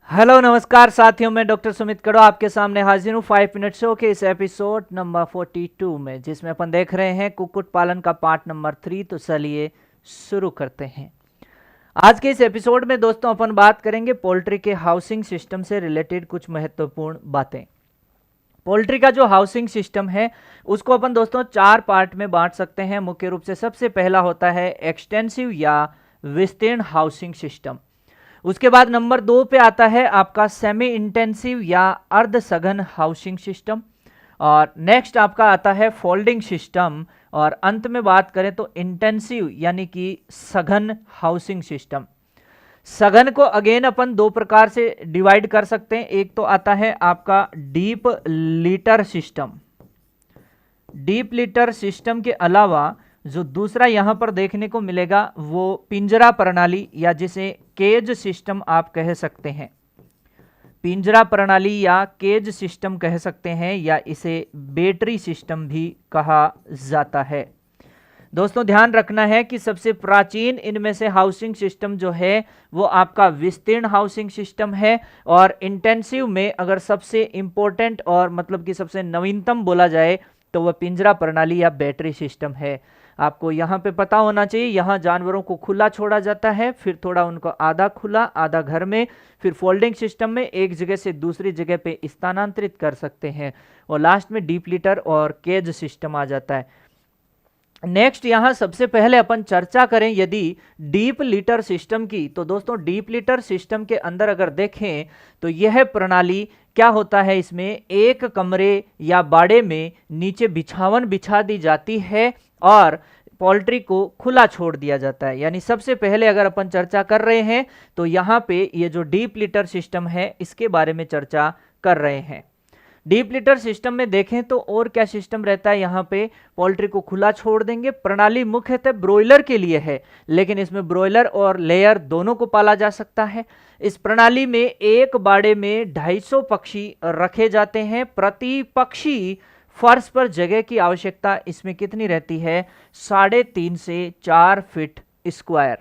Hello नमस्कार साथियों, मैं डॉक्टर सुमित कड़ो आपके सामने हाजिर हूँ 5 मिनट शो के इस एपिसोड नंबर 42 में, जिसमें अपन देख रहे हैं कुक्कुट पालन का पार्ट नंबर 3। तो चलिए शुरू करते हैं। आज के इस एपिसोड में दोस्तों अपन बात करेंगे पोल्ट्री के हाउसिंग सिस्टम से रिलेटेड कुछ महत्वपूर्ण बातें। पोल्ट्री का जो हाउसिंग सिस्टम है उसको अपन दोस्तों 4 पार्ट में बांट सकते हैं। मुख्य रूप से सबसे पहला होता है एक्सटेंसिव या विस्तीर्ण हाउसिंग सिस्टम। उसके बाद नंबर 2 पे आता है आपका सेमी इंटेंसिव या अर्ध सघन हाउसिंग सिस्टम, और नेक्स्ट आपका आता है फोल्डिंग सिस्टम, और अंत में बात करें तो इंटेंसिव यानी कि सघन हाउसिंग सिस्टम। सघन को अगेन अपन 2 प्रकार से डिवाइड कर सकते हैं। एक तो आता है आपका deep litre system. Deep litre system के अलावा जो दूसरा यहां पर देखने को मिलेगा वो पिंजरा प्रणाली या जिसे केज सिस्टम आप कह सकते हैं। पिंजरा प्रणाली या केज सिस्टम कह सकते हैं, या इसे बैटरी सिस्टम भी कहा जाता है। दोस्तों ध्यान रखना है कि सबसे प्राचीन इनमें से हाउसिंग सिस्टम जो है वो आपका विस्तीर्ण हाउसिंग सिस्टम है, और इंटेंसिव में अगर सबसे इंपॉर्टेंट और मतलब कि सबसे नवीनतम बोला जाए तो वह पिंजरा प्रणाली या बैटरी सिस्टम है। आपको यहाँ पे पता होना चाहिए, यहाँ जानवरों को खुला छोड़ा जाता है, फिर थोड़ा उनको आधा खुला आधा घर में, फिर फोल्डिंग सिस्टम में एक जगह से दूसरी जगह पे स्थानांतरित कर सकते हैं, और लास्ट में डीप लिटर और केज सिस्टम आ जाता है। नेक्स्ट यहाँ सबसे पहले अपन चर्चा करें यदि डीप लिटर सिस्टम की, तो दोस्तों डीप लिटर सिस्टम के अंदर अगर देखें तो यह प्रणाली क्या होता है, इसमें एक कमरे या बाड़े में नीचे बिछावन बिछा दी जाती है और पोल्ट्री को खुला छोड़ दिया जाता है। यानी सबसे पहले अगर अपन चर्चा कर रहे हैं तो यहाँ पे ये जो डीप लिटर सिस्टम है इसके बारे में चर्चा कर रहे हैं। डीप लिटर सिस्टम में देखें तो और क्या सिस्टम रहता है, यहाँ पे पोल्ट्री को खुला छोड़ देंगे। प्रणाली मुख्यतः ब्रॉयलर के लिए है, लेकिन इसमें ब्रॉयलर और लेयर दोनों को पाला जा सकता है। इस प्रणाली में एक बाड़े में 250 पक्षी रखे जाते हैं। प्रति पक्षी फर्श पर जगह की आवश्यकता इसमें कितनी रहती है, 3.5 से 4 फीट स्क्वायर।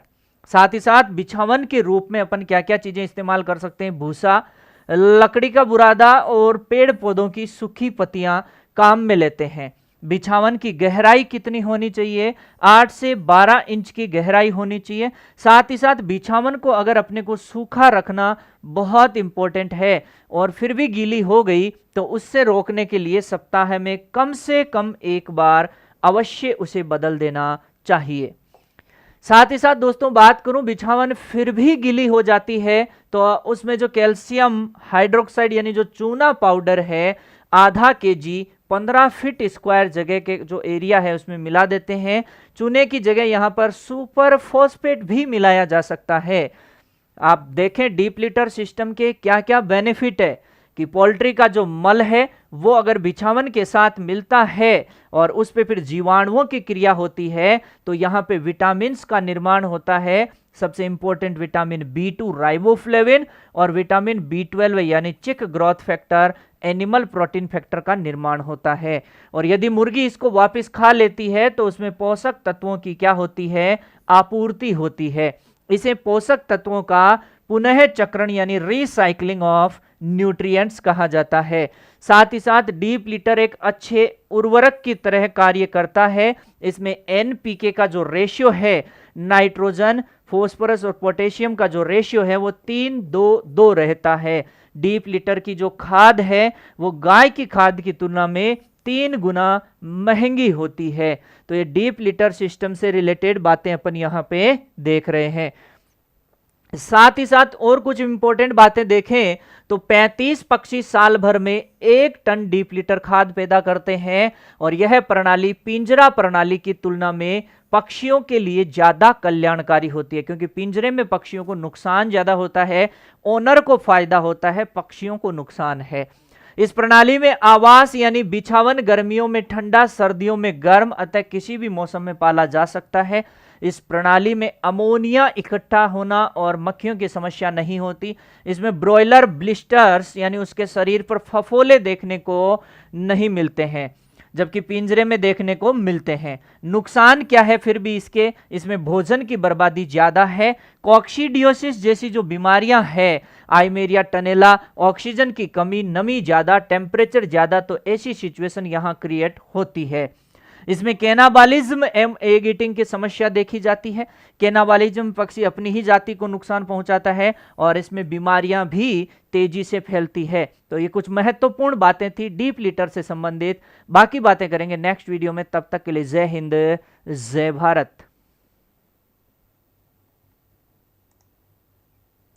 साथ ही साथ बिछावन के रूप में अपन क्या क्या चीजें इस्तेमाल कर सकते हैं, भूसा, लकड़ी का बुरादा और पेड़ पौधों की सूखी पत्तियां काम में लेते हैं। बिछावन की गहराई कितनी होनी चाहिए, 8 से 12 इंच की गहराई होनी चाहिए। साथ ही साथ बिछावन को अगर अपने को सूखा रखना बहुत इंपॉर्टेंट है और फिर भी गीली हो गई तो उससे रोकने के लिए सप्ताह में कम से कम एक बार अवश्य उसे बदल देना चाहिए। साथ ही साथ दोस्तों बात करूं बिछावन फिर भी गीली हो जाती है तो उसमें जो कैल्शियम हाइड्रोक्साइड यानी जो चूना पाउडर है आधा केजी 15 फीट स्क्वायर जगह के जो एरिया है उसमें मिला देते हैं। चूने की जगह यहां पर सुपर फॉस्फेट भी मिलाया जा सकता है। आप देखें डीप लिटर सिस्टम के क्या क्या बेनिफिट है कि पोल्ट्री का जो मल है वो अगर बिछावन के साथ मिलता है और उस पे फिर जीवाणुओं की क्रिया होती है तो यहाँ पे विटामिन्स का निर्माण होता है। सबसे इंपॉर्टेंट विटामिन B2 राइबोफ्लेविन और विटामिन B12 यानी चिक growth factor animal protein factor का निर्माण होता है। और यदि मुर्गी इसको वापस खा लेती है तो उसमें पोषक तत्वों की क्या होती है, आपूर्ति होती है। इसे पोषक तत्वों का पुनः चक्रण यानी रिसाइकलिंग ऑफ न्यूट्रिएंट्स कहा जाता है। साथ ही साथ डीप लिटर एक अच्छे उर्वरक की तरह कार्य करता है। इसमें NPK का जो रेशियो है, नाइट्रोजन फॉस्फोरस और पोटेशियम का जो रेशियो है वो 3:2 रहता है। डीप लिटर की जो खाद है वो गाय की खाद की तुलना में 3 गुना महंगी होती है। तो ये डीप लिटर सिस्टम से रिलेटेड बातें अपन यहाँ पे देख रहे हैं। साथ ही साथ और कुछ इंपॉर्टेंट बातें देखें तो 35 पक्षी साल भर में 1 टन डीप लिटर खाद पैदा करते हैं, और यह प्रणाली पिंजरा प्रणाली की तुलना में पक्षियों के लिए ज्यादा कल्याणकारी होती है, क्योंकि पिंजरे में पक्षियों को नुकसान ज्यादा होता है, ओनर को फायदा होता है, पक्षियों को नुकसान है। इस प्रणाली में आवास यानी बिछावन गर्मियों में ठंडा सर्दियों में गर्म अतः किसी भी मौसम में पाला जा सकता है। इस प्रणाली में अमोनिया इकट्ठा होना और मक्खियों की समस्या नहीं होती। इसमें ब्रॉयलर ब्लिस्टर्स यानी उसके शरीर पर फफोले देखने को नहीं मिलते हैं। जबकि पिंजरे में देखने को मिलते हैं। नुकसान क्या है फिर भी इसके, इसमें भोजन की बर्बादी ज्यादा है, कॉक्सीडियोसिस जैसी जो बीमारियां हैं, आइमेरिया टनेला, ऑक्सीजन की कमी, नमी ज्यादा, टेम्परेचर ज्यादा, तो ऐसी सिचुएशन यहां क्रिएट होती है। इसमें कैनाबालिज्म एवं एग ईटिंग की समस्या देखी जाती है। कैनाबालिज्म पक्षी अपनी ही जाति को नुकसान पहुंचाता है और इसमें बीमारियां भी तेजी से फैलती है। तो ये कुछ महत्वपूर्ण बातें थी डीप लिटर से संबंधित। बाकी बातें करेंगे नेक्स्ट वीडियो में, तब तक के लिए जय हिंद, जय भारत।